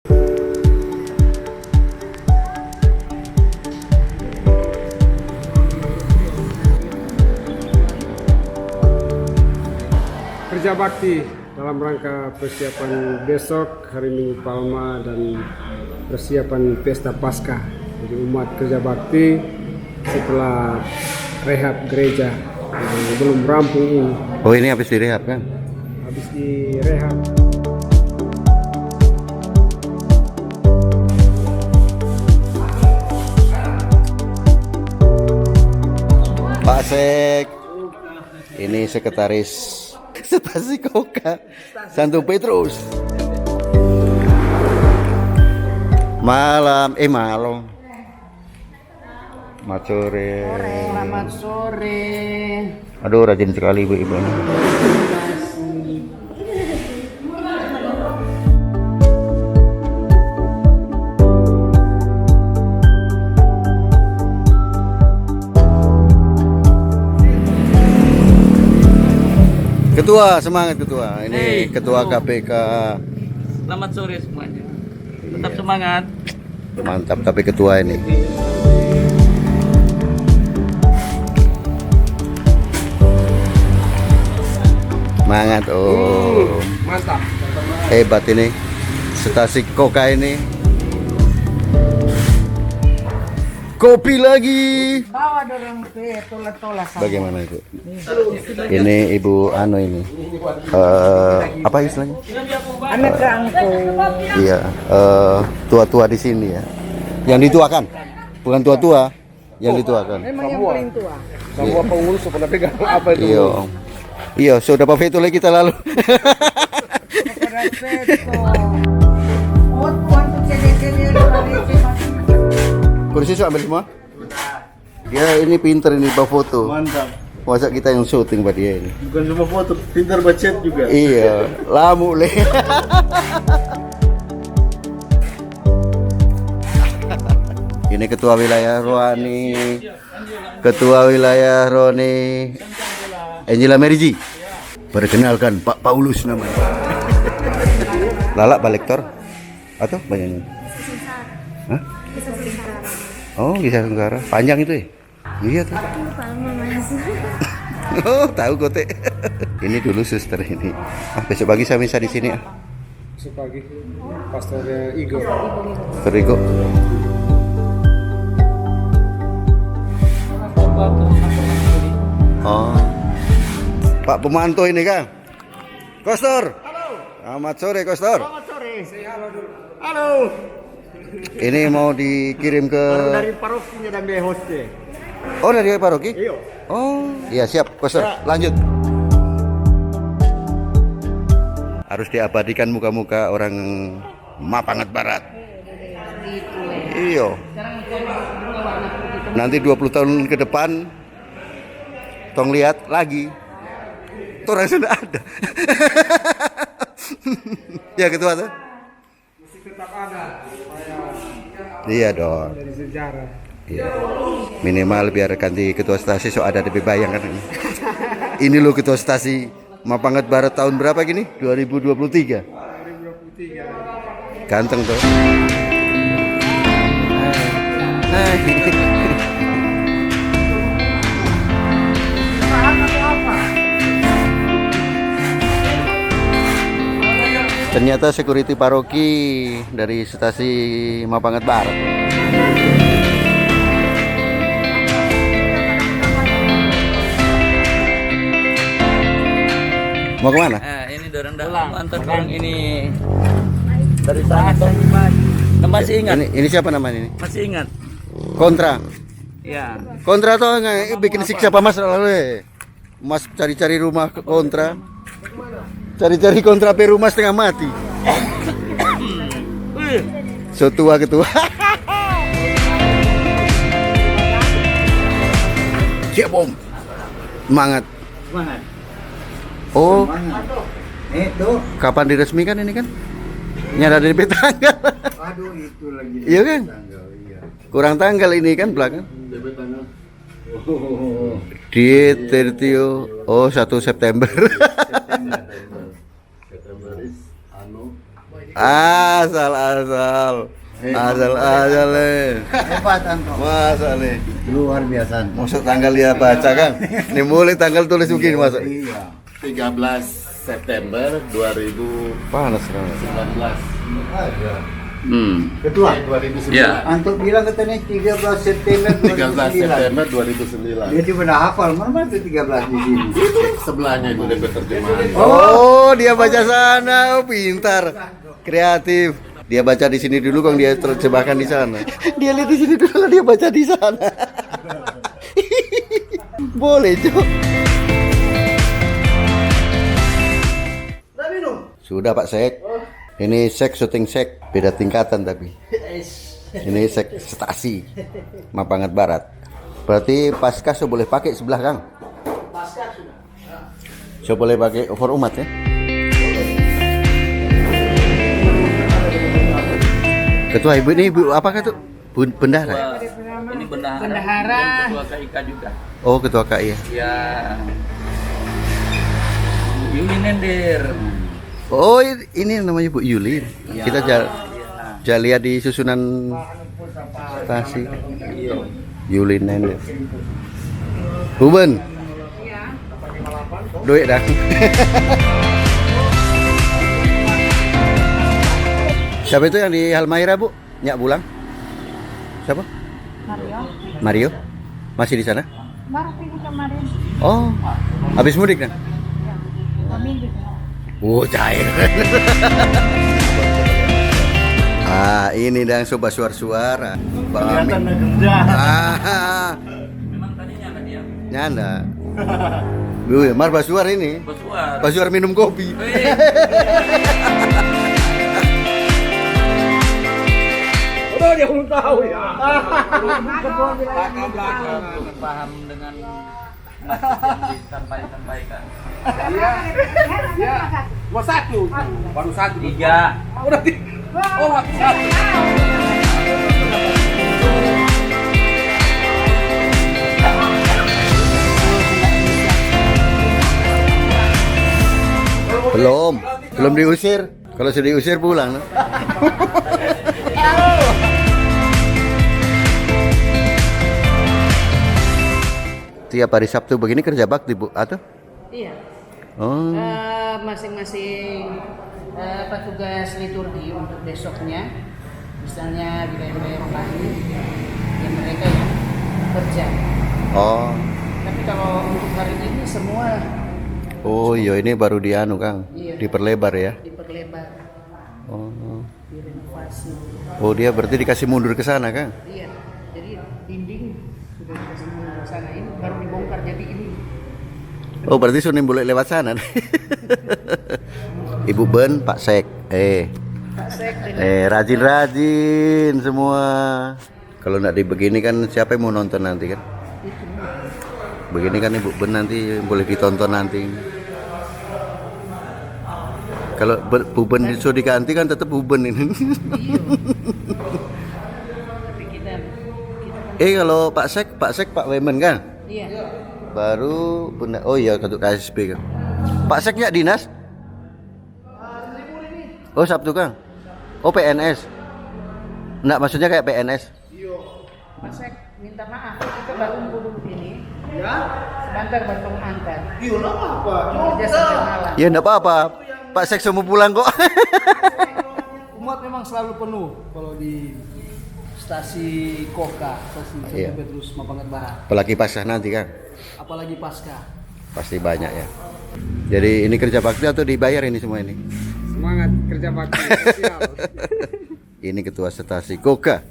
Kerja bakti dalam rangka persiapan besok hari Minggu Palma dan persiapan pesta Paskah. Jadi umat kerja bakti setelah rehab gereja yang belum rampung ini. Oh, ini habis direhab kan? Habis direhab. Pak Sek, ini sekretaris Stasi Koka Santo Petrus. Malam, malam. Selamat sore. Selamat sore. Aduh, rajin sekali ibu-ibu. Ketua, semangat ketua. Ini ketua KPK. Selamat sore semuanya. Tetap semangat. Mantap, tapi ketua ini. Semangat, oh. Mantap. Hebat ini. Stasi Koka ini. Kopi lagi. Bawa dorong ke tola-tola sama. Bagaimana itu? Ini ibu Ano ini. Apa istilahnya? Anak angko. Iya, tua-tua di sini ya. Yang dituakan, bukan tua-tua, yang dituakan. Memang yang paling tua. Semua pengurus sudah pegang apa itu? Iya, iya, sudah Pak Veto lagi kita lalu. Kursi ambil semua? Ya, ini pinter ini Pak foto. Mantap. Masa kita yang syuting Pak dia ini? Bukan cuma foto, pintar bacet juga. Iya, lamu le. Ini ketua wilayah Roani, ketua wilayah Roni, Angela Meriji. Perkenalkan Pak Paulus namanya. Lala balektor atau banyak? Hah? Oh, kisah Tenggara. Panjang itu ya? Iya tuh. Oh, tahu kote. Ini dulu suster ini. Besok pagi saya bisa di sini ah. Besok pagi pastornya Igor. Terigo. Oh. Pak pemantau ini kan? Kostor. Halo. Selamat sore, Kostor. Selamat sore. Halo dulu. Halo. Ini mau dikirim ke Dari parokinya dan biaya hostnya. Oh, dari paroki? Iya. Oh, iya siap, Kostor. Lanjut. Harus diabadikan muka-muka orang Mapangat Barat. Iya. Nanti 20 tahun ke depan tong lihat lagi. Orang sudah ada. Ya ketua tuh. Mesti tetap ada. Iya dong. Dari sejarah. Iya. Minimal biar ganti ketua stasi so ada lebih bayang kan. Ini loh ketua stasi Mapangat Barat tahun berapa gini? 2023. 2023. Ganteng tuh. Ternyata security paroki dari stasi Mapangat Barat. Mau kemana? Ini dorong dalam antar dorong ini dari sana. Masih ingat? Ini siapa namanya ini? Masih ingat? Kontra. Ya. Kontra tuh nggak bikin siksa apa mas lalu Mas cari-cari rumah ke kontra. Cari-cari kontra pe rumah setengah mati. So tua ketua. Siap om. Semangat. Semangat. Oh, Itu. kapan diresmikan ini kan? Nyada dari tanggal. Aduh, itu lagi. Iya kan? Tanggal, iya. Kurang tanggal ini kan belakang. DP tanggal. Oh. Di 30 oh 1 September. September is Asal. Asal Hebat Anto. Masa nih. Luar biasa Anto. Masuk tanggal dia baca kan? Ini mulai tanggal tulis begini masuk. Iya. 13 September 2019. Panas sekarang. Ketua. 2009. Ya. Anto bilang katanya 13 September 13 2009. September Dia 2009. cuma dah hafal, mana itu 13 di sini. Sebelahnya itu DP terjemahan. Oh, dia baca sana. Oh, pintar. Kreatif. Dia baca di sini dulu, Kang, dia terjemahkan di sana. Dia lihat di sini dulu, dia baca di sana. Boleh, Cok. Sudah, Pak Sek. Ini sek syuting sek, beda tingkatan tapi. Ini sek stasi Mapangat Barat. Berarti pasca so boleh pakai sebelah, Kang. Pasca sudah. So boleh pakai over umat ya. Ketua ibu ini ibu apakah tuh? Bendahara. Ini bendahara. Dan ketua KIK juga. Oh, ketua KI ya. Ya. Yuli Nender. Oh, ini namanya Bu Yuli. Kita lihat di susunan stasi. Yuli Nender. Buben. Duit dah. Siapa itu yang di Halmaira, Bu? Nyak pulang? Siapa? Mario. Masih di sana? Baru pergi kemarin. Oh, habis mudik kan? Minggu. Cair. Ini dan sobat suara-suara. Bang Amin. Memang tadi nyala dia. Nyanda. Mar basuar ini. Basuar. Basuar minum kopi. Oh, dia belum tahu ya. Paham dengan yang disampaikan. Ya. Cuma satu. Baru satu. 3. Udah tiga. Oh, waktu satu. Belum diusir. Kalau sudah diusir pulang. Tiap hari Sabtu begini kerja bakti, Bu, atau? Iya. Oh. Masing-masing petugas liturgi untuk besoknya, misalnya wilayah-wilayah Rohani, ya mereka yang kerja. Oh. Tapi kalau untuk hari ini semua Oh, iya ini baru dianu, Kang. Iya. Diperlebar ya. diperlebar, Oh. direnovasi. Oh, dia berarti dikasih mundur ke sana, Kang. Iya. Jadi dinding sudah dikasih ke sana, ini baru dibongkar jadi ini. Oh, berarti Sunim boleh lewat sana. Ibu Ben, Pak Sek. Pak Sek dengan Rajin-rajin semua. Kalau nggak dibegini kan siapa yang mau nonton nanti kan? Begini kan Ibu Ben nanti boleh ditonton nanti. Kalau Bu Ben disuruh diganti kan tetap Bu Ben ini. tapi kita Kalau Pak Sek Pak Wemen kan? iya. Baru benda, oh iya ketua KSP kan. Pak Seknya dinas? Oh Sabtu Kang. Oh PNS. Enggak maksudnya kayak PNS. Pak Sek minta maaf, kita baru duduk ini. Ya. Sebentar baru antar. Iya, apa? Kerja sampai malam. Ya enggak apa-apa. Pak Sek semua pulang kok. Umat memang selalu penuh kalau di stasi Koka, stasi Iya. Petrus Mapangat Barat, Apalagi pasca nanti kan. apalagi pasca. Pasti banyak ya. Jadi ini kerja bakti atau dibayar ini semua ini? Semangat kerja bakti sosial. Ini ketua stasi Koka.